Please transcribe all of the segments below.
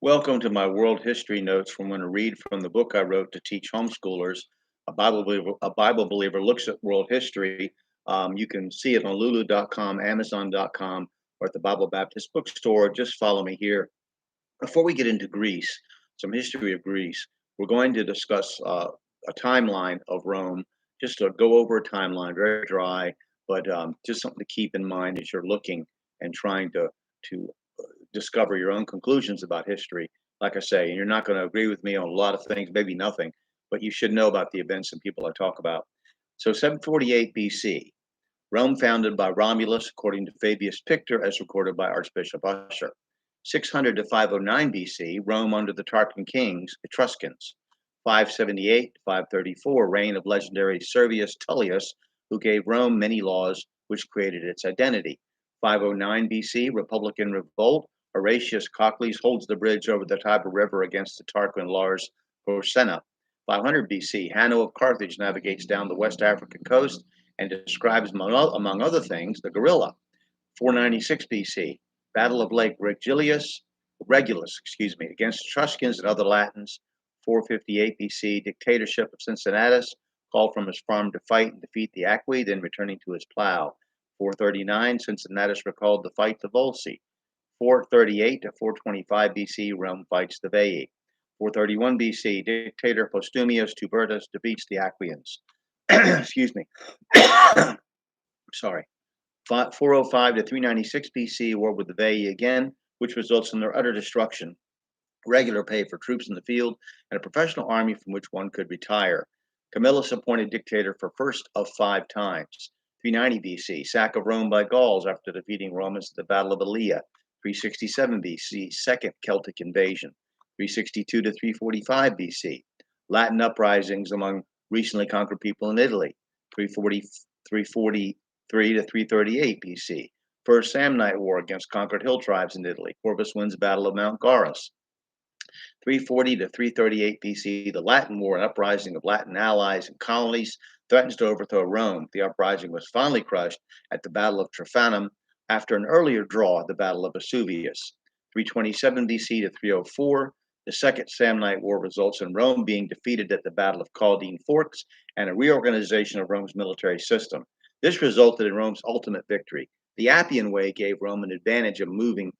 Welcome to my world history notes from when I read from the book I wrote to teach homeschoolers. A Bible believer looks at world history. You can see it on lulu.com, amazon.com, or at the Bible Baptist bookstore. Just follow me here. Before we get into Greece, some history of Greece, we're going to discuss a timeline of Rome, just to go over a timeline, very dry, but just something to keep in mind as you're looking and trying to discover your own conclusions about history. Like I say, and you're not going to agree with me on a lot of things, maybe nothing, but you should know about the events and people I talk about. So 748 BC, Rome founded by Romulus, according to Fabius Pictor, as recorded by Archbishop Usher. 600 to 509 BC, Rome under the Tarquin kings, Etruscans. 578 to 534, reign of legendary Servius Tullius, who gave Rome many laws which created its identity. 509 BC, Republican Revolt, Horatius Cocles holds the bridge over the Tiber River against the Tarquin Lars Porsena. 500 BC, Hanno of Carthage navigates down the West African coast and describes, among other things, the gorilla. 496 BC, Battle of Lake Regulus, against Etruscans and other Latins. 458 BC, dictatorship of Cincinnatus, called from his farm to fight and defeat the Aqui, then returning to his plow. 439, Cincinnatus recalled the fight to Volsci. 438 to 425 BC, Rome fights the Veii. 431 BC, dictator Postumius Tubertus defeats the Aquians. Excuse me. Sorry. 405 to 396 BC, war with the Veii again, which results in their utter destruction, regular pay for troops in the field, and a professional army from which one could retire. Camillus appointed dictator for first of 5 times. 390 BC, sack of Rome by Gauls after defeating Romans at the Battle of Heraclea. 367 BC, second Celtic invasion. 362 to 345 BC, Latin uprisings among recently conquered people in Italy. 343 to 338 BC, First Samnite War against conquered hill tribes in Italy. Corvus wins Battle of Mount Garus. 340 to 338 BC, the Latin War, an uprising of Latin allies and colonies, threatens to overthrow Rome. The uprising was finally crushed at the Battle of Trophanum after an earlier draw at the Battle of Vesuvius. 327 BC to 304, the Second Samnite War results in Rome being defeated at the Battle of Caudine Forks and a reorganization of Rome's military system. This resulted in Rome's ultimate victory. The Appian Way gave Rome an advantage of moving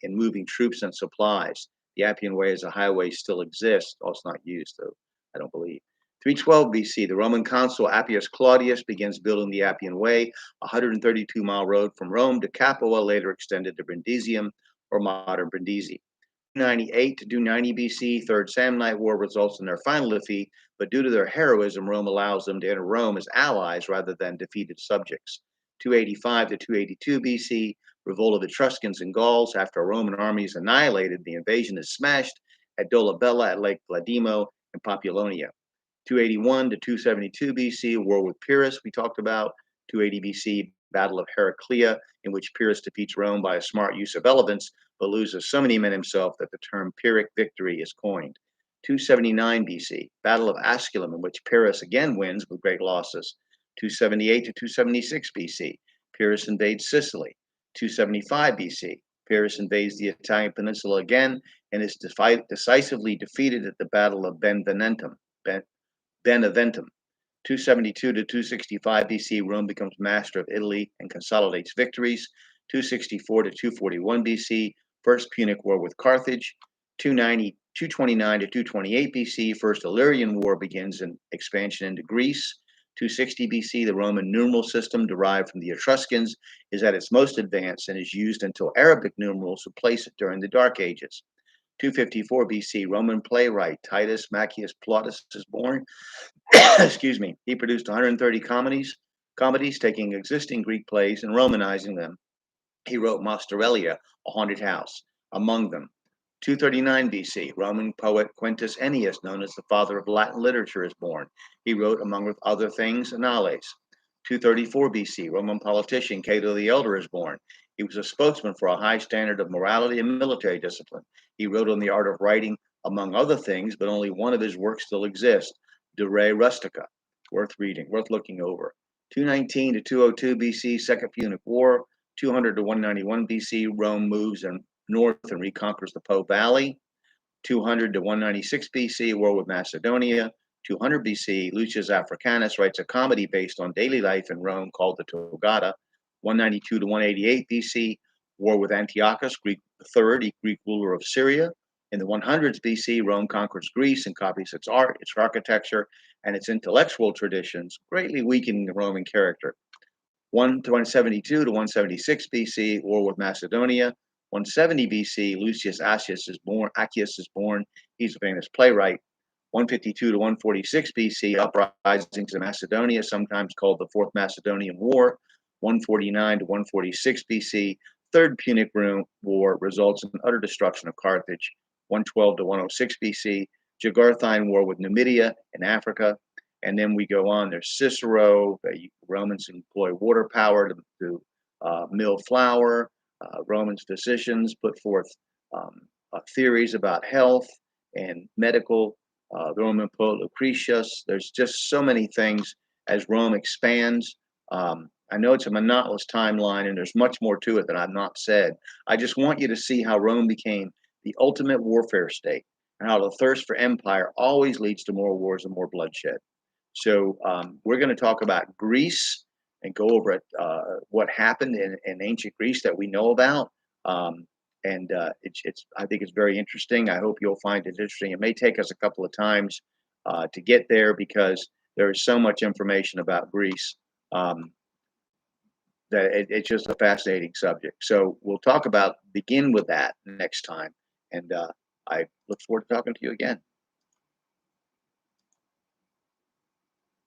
troops and supplies. The Appian Way as a highway still exists. Oh, it's not used, though, I don't believe. 312 BC, the Roman consul Appius Claudius begins building the Appian Way, a 132-mile road from Rome to Capua, later extended to Brindisium, or modern Brindisi. 298 to 290 BC, Third Samnite War results in their final defeat, but due to their heroism, Rome allows them to enter Rome as allies rather than defeated subjects. 285 to 282 BC, revolt of Etruscans and Gauls. After a Roman army is annihilated, the invasion is smashed at Dolabella, at Lake Vladimo, and Populonia. 281 to 272 BC, war with Pyrrhus, we talked about. 280 BC, Battle of Heraclea, in which Pyrrhus defeats Rome by a smart use of elephants, but loses so many men himself that the term Pyrrhic victory is coined. 279 BC, Battle of Asculum, in which Pyrrhus again wins with great losses. 278 to 276 BC, Pyrrhus invades Sicily. 275 BC, Pyrrhus invades the Italian peninsula again and is decisively defeated at the Battle of Beneventum. 272 to 265 BC, Rome becomes master of Italy and consolidates victories. 264 to 241 BC, First Punic War with Carthage. 229 to 228 BC, First Illyrian War begins an expansion into Greece. 260 BC, the Roman numeral system derived from the Etruscans is at its most advanced and is used until Arabic numerals replace it during the Dark Ages. 254 BC, Roman playwright Titus Macius Plautus is born. Excuse me. He produced 130 comedies taking existing Greek plays and Romanizing them. He wrote Mostarelia, a haunted house, among them. 239 BC, Roman poet Quintus Ennius, known as the father of Latin literature, is born. He wrote, among other things, Annales. 234 BC, Roman politician Cato the Elder is born. He was a spokesman for a high standard of morality and military discipline. He wrote on the art of writing, among other things, but only one of his works still exists, De Re Rustica. Worth reading, worth looking over. 219 to 202 BC, Second Punic War. 200 to 191 BC, Rome moves north and reconquers the Po Valley. 200 to 196 BC, war with Macedonia. 200 BC, Lucius Africanus writes a comedy based on daily life in Rome called the Toccata. 192 to 188 BC, war with Antiochus, Greek III, Greek ruler of Syria. In the 100s BC, Rome conquers Greece and copies its art, its architecture, and its intellectual traditions, greatly weakening the Roman character. 172 to 176 BC, war with Macedonia. 170 BC, Lucius Accius is born. He's a famous playwright. 152 to 146 BC, uprisings in Macedonia, sometimes called the Fourth Macedonian War. 149 to 146 BC, Third Punic War results in utter destruction of Carthage. 112 to 106 BC, Jugurthine War with Numidia in Africa. And then we go on. There's Cicero. The Romans employ water power to mill flour. Romans physicians put forth theories about health and medical. The Roman poet Lucretius. There's just so many things as Rome expands. I know it's a monotonous timeline, and there's much more to it that I've not said. I just want you to see how Rome became the ultimate warfare state, and how the thirst for empire always leads to more wars and more bloodshed. So we're going to talk about Greece and go over what happened in ancient Greece that we know about. And I think it's very interesting. I hope you'll find it interesting. It may take us a couple of times to get there because there is so much information about Greece that it's just a fascinating subject. So we'll begin with that next time. And I look forward to talking to you again.